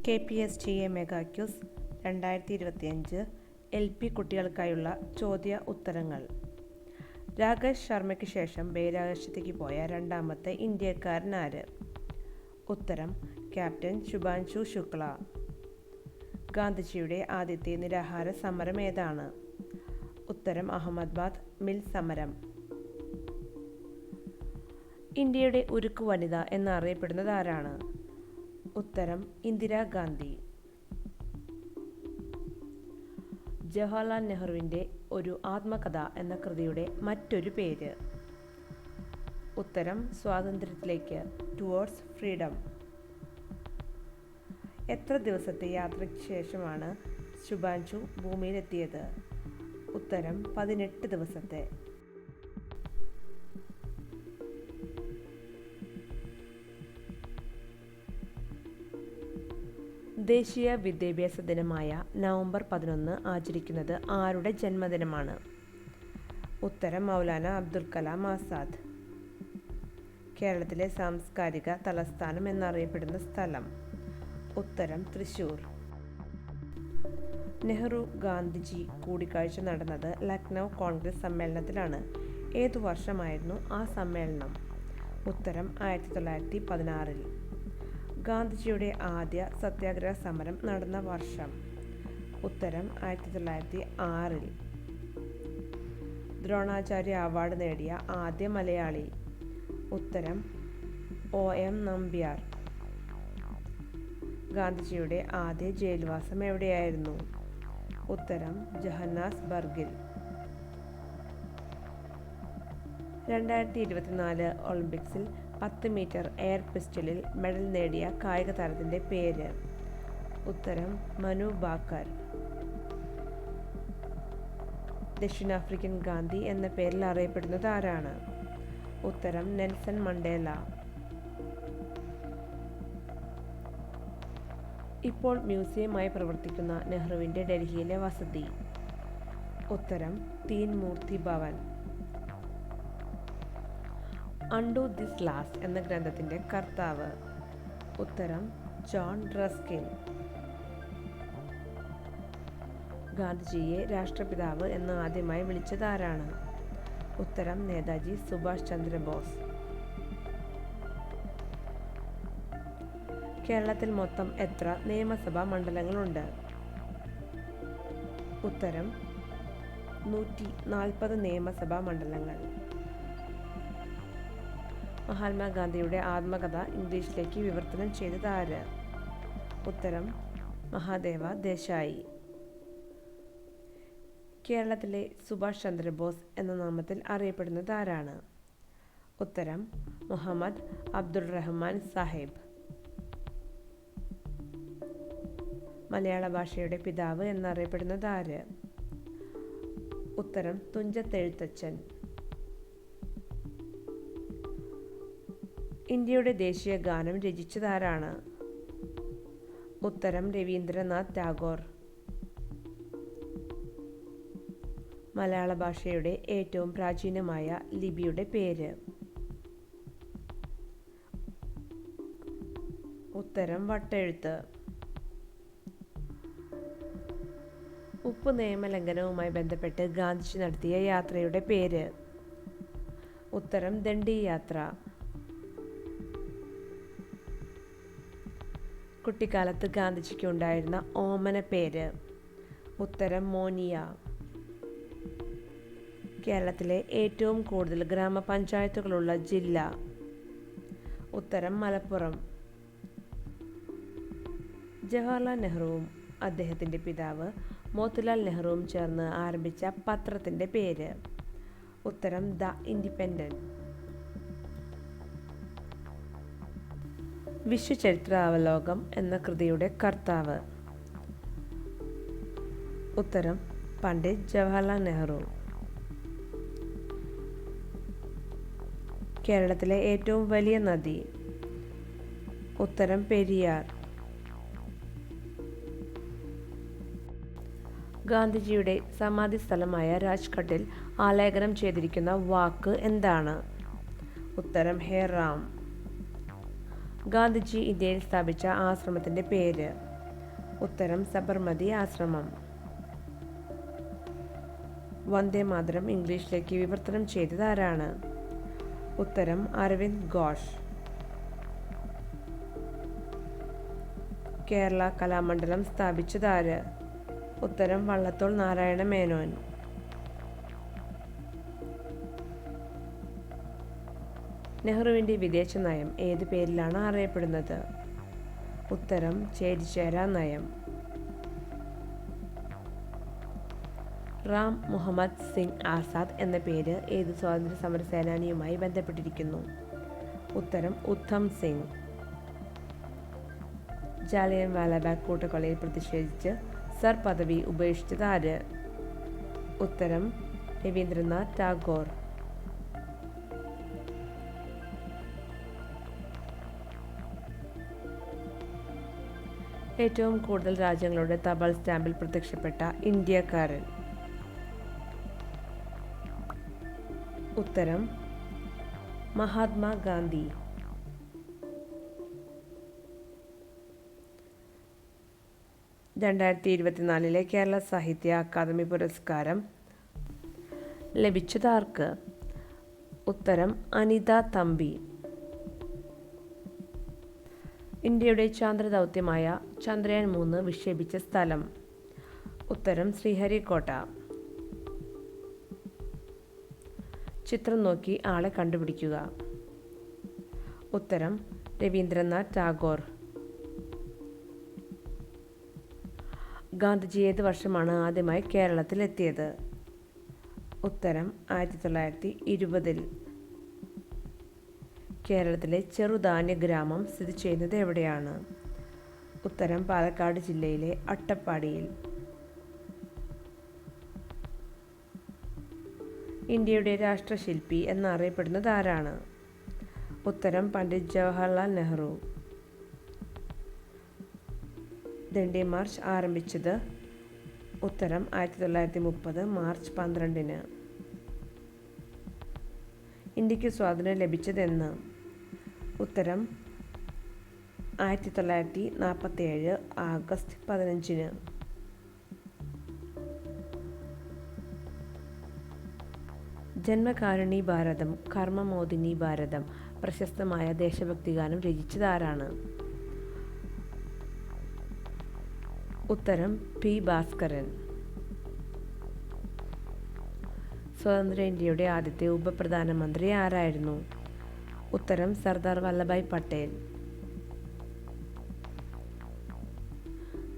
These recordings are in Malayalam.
KPSTA മെഗാ ക്യൂസ് 2025 LP കുട്ടികൾക്കായുള്ള ചോദ്യ ഉത്തരങ്ങൾ. രാകേഷ് ശർമ്മയ്ക്ക് ശേഷം ബഹിരാകാശത്തേക്ക് പോയ രണ്ടാമത്തെ ഇന്ത്യക്കാരൻ ആര്? ഉത്തരം ക്യാപ്റ്റൻ ശുഭാൻശു ശുക്ല. ഗാന്ധിജിയുടെ ആദ്യത്തെ നിരാഹാര സമരം ഏതാണ്? ഉത്തരം അഹമ്മദാബാദ് മിൽ സമരം. ഇന്ത്യയുടെ ഉരുക്കു വനിത എന്നറിയപ്പെടുന്നത് ആരാണ്? ഉത്തരം ഇന്ദിരാഗാന്ധി. ജവഹർലാൽ നെഹ്റുവിൻ്റെ ഒരു ആത്മകഥ എന്ന കൃതിയുടെ മറ്റൊരു പേര്? ഉത്തരം സ്വാതന്ത്ര്യത്തിലേക്ക്, ടുവേർഡ്സ് ഫ്രീഡം. എത്ര ദിവസത്തെ യാത്രയ്ക്ക് ശേഷമാണ് ശുഭാൻശു ഭൂമിയിലെത്തിയത്? ഉത്തരം 18 ദിവസത്തെ. ദേശീയ വിദ്യാഭ്യാസ ദിനമായ നവംബർ 11 ആചരിക്കുന്നത് ആരുടെ ജന്മദിനമാണ്? ഉത്തരം മൗലാന അബ്ദുൽ കലാം ആസാദ്. കേരളത്തിലെ സാംസ്കാരിക തലസ്ഥാനം എന്നറിയപ്പെടുന്ന സ്ഥലം? ഉത്തരം തൃശ്ശൂർ. നെഹ്റു ഗാന്ധിജി കൂടിക്കാഴ്ച നടന്നത് ലക്നൗ കോൺഗ്രസ് സമ്മേളനത്തിലാണ്. ഏതു വർഷമായിരുന്നു ആ സമ്മേളനം? ഉത്തരം 1916. ഗാന്ധിജിയുടെ ആദ്യ സത്യാഗ്രഹ സമരം നടന്ന വർഷം? ഉത്തരം 1906. ദ്രോണാചാര്യ അവാർഡ് നേടിയ ആദ്യ മലയാളി? ഉത്തരം OM നമ്പ്യാർ. ഗാന്ധിജിയുടെ ആദ്യ ജയിൽവാസം എവിടെയായിരുന്നു? ഉത്തരം ജോഹന്നാസ്ബർഗിൽ. 2024 ഒളിമ്പിക്സിൽ 10 മീറ്റർ എയർ പിസ്റ്റലിൽ മെഡൽ നേടിയ കായിക താരത്തിൻ്റെ പേര്? ഉത്തരം മനു ഭാക്കർ. ദക്ഷിണാഫ്രിക്കൻ ഗാന്ധി എന്ന പേരിൽ അറിയപ്പെടുന്നത് ആരാണ്? ഉത്തരം നെൽസൺ മണ്ടേല. ഇപ്പോൾ മ്യൂസിയമായി പ്രവർത്തിക്കുന്ന നെഹ്റുവിൻ്റെ ഡൽഹിയിലെ വസതി? ഉത്തരം തീൻ മൂർത്തി ഭവൻ. അൺഡു ദിസ് ലാസ്റ്റ് എന്ന ഗ്രന്ഥത്തിൻ്റെ കർത്താവ്? ഉത്തരം ജോൺ റസ്കിൻ. ഗാന്ധിജിയെ രാഷ്ട്രപിതാവ് എന്ന് ആദ്യമായി വിളിച്ചത് ആരാണ്? ഉത്തരം നേതാജി സുഭാഷ് ചന്ദ്രബോസ്. കേരളത്തിൽ മൊത്തം എത്ര നിയമസഭാ മണ്ഡലങ്ങളുണ്ട്? ഉത്തരം 140 നിയമസഭാ മണ്ഡലങ്ങൾ. മഹാത്മാഗാന്ധിയുടെ ആത്മകഥ ഇംഗ്ലീഷിലേക്ക് വിവർത്തനം ചെയ്തത് ആര്? ഉത്തരം മഹാദേവ ദേശായി. കേരളത്തിലെ സുഭാഷ് ചന്ദ്രബോസ് എന്ന നാമത്തിൽ അറിയപ്പെടുന്നത് ആരാണ്? ഉത്തരം മുഹമ്മദ് അബ്ദുൾ റഹ്മാൻ സാഹിബ്. മലയാള ഭാഷയുടെ പിതാവ് എന്നറിയപ്പെടുന്നത് ആര്? ഉത്തരം തുഞ്ചത്തെഴുത്തച്ഛൻ. ഇന്ത്യയുടെ ദേശീയ ഗാനം രചിച്ചതാരാണ്? ഉത്തരം രവീന്ദ്രനാഥ് ടാഗോർ. മലയാള ഭാഷയുടെ ഏറ്റവും പ്രാചീനമായ ലിപിയുടെ പേര്? ഉത്തരം വട്ടെഴുത്ത്. ഉപ്പ് നിയമലംഘനവുമായി ബന്ധപ്പെട്ട് ഗാന്ധിജി നടത്തിയ യാത്രയുടെ പേര്? ഉത്തരം ദണ്ഡി യാത്ര. കുട്ടിക്കാലത്ത് ഗാന്ധിജിക്ക് ഉണ്ടായിരുന്ന ഓമന പേര്? ഉത്തരം മോനിയ. കേരളത്തിലെ ഏറ്റവും കൂടുതൽ ഗ്രാമപഞ്ചായത്തുകളുള്ള ജില്ല? ഉത്തരം മലപ്പുറം. ജവഹർലാൽ നെഹ്റുവും അദ്ദേഹത്തിൻ്റെ പിതാവ് മോത്തിലാൽ നെഹ്റുവും ചേർന്ന് ആരംഭിച്ച പത്രത്തിൻ്റെ പേര്? ഉത്തരം ദ ഇൻഡിപെൻഡന്റ്. വിശ്വചരിത്രാവലോകം എന്ന കൃതിയുടെ കർത്താവ്? ഉത്തരം പണ്ഡിറ്റ് ജവഹർലാൽ നെഹ്റു. കേരളത്തിലെ ഏറ്റവും വലിയ നദി? ഉത്തരം പെരിയാർ. ഗാന്ധിജിയുടെ സമാധി സ്ഥലമായ രാജ്ഘട്ടിൽ ആലേഖനം ചെയ്തിരിക്കുന്ന വാക്ക് എന്താണ്? ഉത്തരം ഹേ റാം. ഗാന്ധിജി ഇന്ത്യയിൽ സ്ഥാപിച്ച ആശ്രമത്തിൻ്റെ പേര്? ഉത്തരം സബർമതി ആശ്രമം. വന്ദേ മാതരം ഇംഗ്ലീഷിലേക്ക് വിവർത്തനം ചെയ്തത് ആരാണ്? ഉത്തരം അരവിന്ദ് ഘോഷ്. കേരള കലാമണ്ഡലം സ്ഥാപിച്ചതാര്? ഉത്തരം വള്ളത്തോൾ നാരായണ മേനോൻ. നെഹ്റുവിൻ്റെ വിദേശ നയം ഏതു പേരിലാണ് അറിയപ്പെടുന്നത്? ഉത്തരം ചേരിചേരാ നയം. റാം മുഹമ്മദ് സിംഗ് ആസാദ് എന്ന പേര് ഏത് സ്വാതന്ത്ര്യ സമര സേനാനിയുമായി ബന്ധപ്പെട്ടിരിക്കുന്നു? ഉത്തരം ഉദ്ധം സിംഗ്. ജാലിയൻ വാലാബാഗ് കൂട്ടക്കൊലയിൽ പ്രതിഷേധിച്ച് സർ പദവി ഉപേക്ഷിച്ചത് ആര്? ഉത്തരം രവീന്ദ്രനാഥ് ടാഗോർ. ഏറ്റവും കൂടുതൽ രാജ്യങ്ങളുടെ തപാൽ സ്റ്റാമ്പിൽ പ്രത്യക്ഷപ്പെട്ട ഇന്ത്യക്കാരൻ? ഉത്തരം മഹാത്മാഗാന്ധി. (2024) കേരള സാഹിത്യ അക്കാദമി പുരസ്കാരം ലഭിച്ചതാർക്ക്? ഉത്തരം അനിത തമ്പി. ഇന്ത്യയുടെ ചാന്ദ്രദൗത്യമായ ചന്ദ്രയാൻ 3 വിക്ഷേപിച്ച സ്ഥലം? ഉത്തരം ശ്രീഹരിക്കോട്ട. ചിത്രം നോക്കി ആളെ കണ്ടുപിടിക്കുക. ഉത്തരം രവീന്ദ്രനാഥ് ടാഗോർ. ഗാന്ധിജി ഏത് വർഷമാണ് ആദ്യമായി കേരളത്തിലെത്തിയത്? ഉത്തരം 1920. കേരളത്തിലെ ചെറുധാന്യ ഗ്രാമം സ്ഥിതി ചെയ്യുന്നത് എവിടെയാണ്? ഉത്തരം പാലക്കാട് ജില്ലയിലെ അട്ടപ്പാടിയിൽ. ഇന്ത്യയുടെ രാഷ്ട്രശില്പി എന്നറിയപ്പെടുന്നത് ആരാണ്? ഉത്തരം പണ്ഡിറ്റ് ജവഹർലാൽ നെഹ്റു. ദണ്ഡി മാർച്ച് ആരംഭിച്ചത്? ഉത്തരം 1930 മാർച്ച് 12. ഇന്ത്യക്ക് സ്വാതന്ത്ര്യം ലഭിച്ചതെന്ന്? ഉത്തരം 1947 ആഗസ്റ്റ് 15. ജന്മകാരുണി ഭാരതം, കർമ്മമോദിനി ഭാരതം പ്രശസ്തമായ ദേശഭക്തി ഗാനം രചിച്ചത് ആരാണ്? ഉത്തരം പി ഭാസ്കരൻ. സ്വതന്ത്ര ഇന്ത്യയുടെ ആദ്യത്തെ ഉപപ്രധാനമന്ത്രി ആരായിരുന്നു? ഉത്തരം സർദാർ വല്ലഭായ് പട്ടേൽ.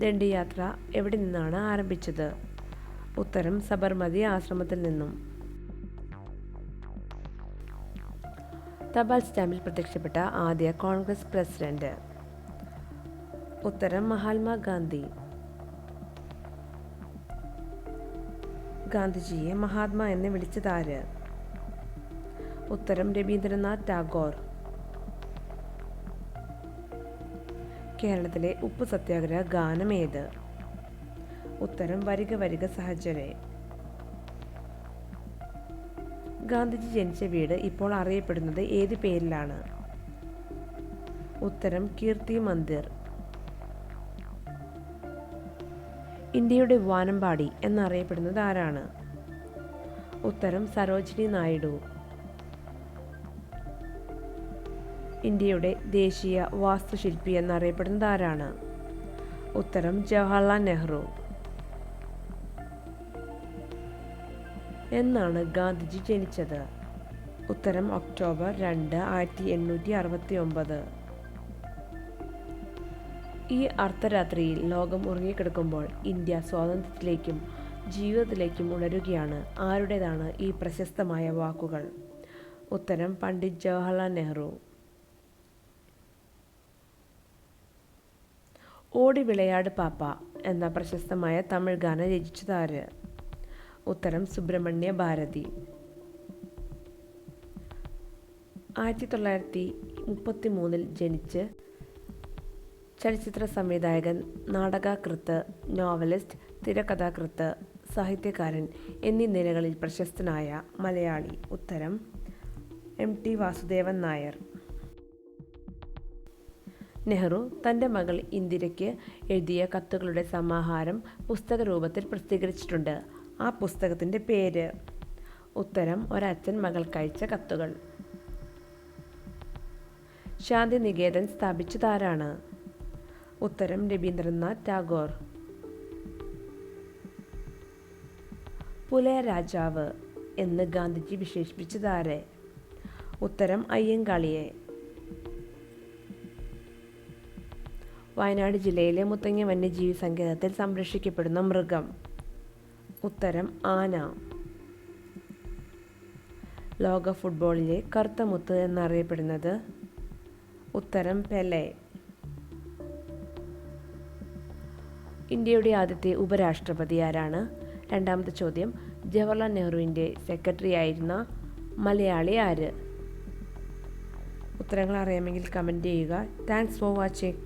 ദണ്ഡിയാത്ര എവിടെ നിന്നാണ് ആരംഭിച്ചത്? ഉത്തരം സബർമതി ആശ്രമത്തിൽ നിന്നും. തപാൽ സ്റ്റാമ്പിൽ പ്രത്യക്ഷപ്പെട്ട ആദ്യ കോൺഗ്രസ് പ്രസിഡന്റ്? ഉത്തരം മഹാത്മാഗാന്ധി. ഗാന്ധിജിയെ മഹാത്മാ എന്ന് വിളിച്ചതാര്? ഉത്തരം രവീന്ദ്രനാഥ് ടാഗോർ. കേരളത്തിലെ ഉപ്പു സത്യാഗ്രഹ ഗാനം ഏത്? ഉത്തരം വരിക വരിക സഹചരേ. ഗാന്ധിജി ജനിച്ച വീട് ഇപ്പോൾ അറിയപ്പെടുന്നത് ഏത് പേരിലാണ്? ഉത്തരം കീർത്തി മന്ദിർ. ഇന്ത്യയുടെ വാനമ്പാടി എന്നറിയപ്പെടുന്നത് ആരാണ്? ഉത്തരം സരോജിനി നായിഡു. ഇന്ത്യയുടെ ദേശീയ വാസ്തുശില്പി എന്നറിയപ്പെടുന്നത് ആരാണ്? ഉത്തരം ജവഹർലാൽ നെഹ്റു. എന്നാണ് ഗാന്ധിജി ജനിച്ചത്? ഉത്തരം ഒക്ടോബർ 2, 1869. ഈ അർദ്ധരാത്രിയിൽ ലോകം ഉറങ്ങിക്കിടക്കുമ്പോൾ ഇന്ത്യ സ്വാതന്ത്ര്യത്തിലേക്കും ജീവിതത്തിലേക്കും ഉണരുകയാണ്. ആരുടേതാണ് ഈ പ്രശസ്തമായ വാക്കുകൾ? ഉത്തരം പണ്ഡിറ്റ് ജവഹർലാൽ നെഹ്റു. ഓടി വിളയാട് പാപ്പ എന്ന പ്രശസ്തമായ തമിഴ് ഗാനം രചിച്ചതാര്? ഉത്തരം സുബ്രഹ്മണ്യ ഭാരതി. 1933 ജനിച്ച് ചലച്ചിത്ര സംവിധായകൻ, നാടകകൃത്ത്, നോവലിസ്റ്റ്, തിരക്കഥാകൃത്ത്, സാഹിത്യകാരൻ എന്നീ നിലകളിൽ പ്രശസ്തനായ മലയാളി? ഉത്തരം MT വാസുദേവൻ നായർ. നെഹ്റു തൻ്റെ മകൾ ഇന്ദിരയ്ക്ക് എഴുതിയ കത്തുകളുടെ സമാഹാരം പുസ്തക രൂപത്തിൽ പ്രസിദ്ധീകരിച്ചിട്ടുണ്ട്. ആ പുസ്തകത്തിൻ്റെ പേര്? ഉത്തരം ഒരച്ഛൻ മകൾക്കയച്ച കത്തുകൾ. ശാന്തിനികേതൻ സ്ഥാപിച്ചതാരാണ്? ഉത്തരം രവീന്ദ്രനാഥ് ടാഗോർ. പുലയ രാജാവ് എന്ന് ഗാന്ധിജി വിശേഷിപ്പിച്ചതാരെ? ഉത്തരം അയ്യങ്കാളിയെ. വയനാട് ജില്ലയിലെ മുത്തങ്ങ വന്യജീവി സങ്കേതത്തിൽ സംരക്ഷിക്കപ്പെടുന്ന മൃഗം? ഉത്തരം ആന. ലോക ഫുട്ബോളിലെ കറുത്ത മുത്ത് എന്നറിയപ്പെടുന്നത്? ഉത്തരം പെലെ. ഇന്ത്യയുടെ ആദ്യത്തെ ഉപരാഷ്ട്രപതി ആരാണ്? രണ്ടാമത്തെ ചോദ്യം. ജവഹർലാൽ നെഹ്റുവിൻ്റെ സെക്രട്ടറി ആയിരുന്ന മലയാളി ആര്? ഉത്തരങ്ങൾ അറിയാമെങ്കിൽ കമൻറ്റ് ചെയ്യുക. Thanks for watching.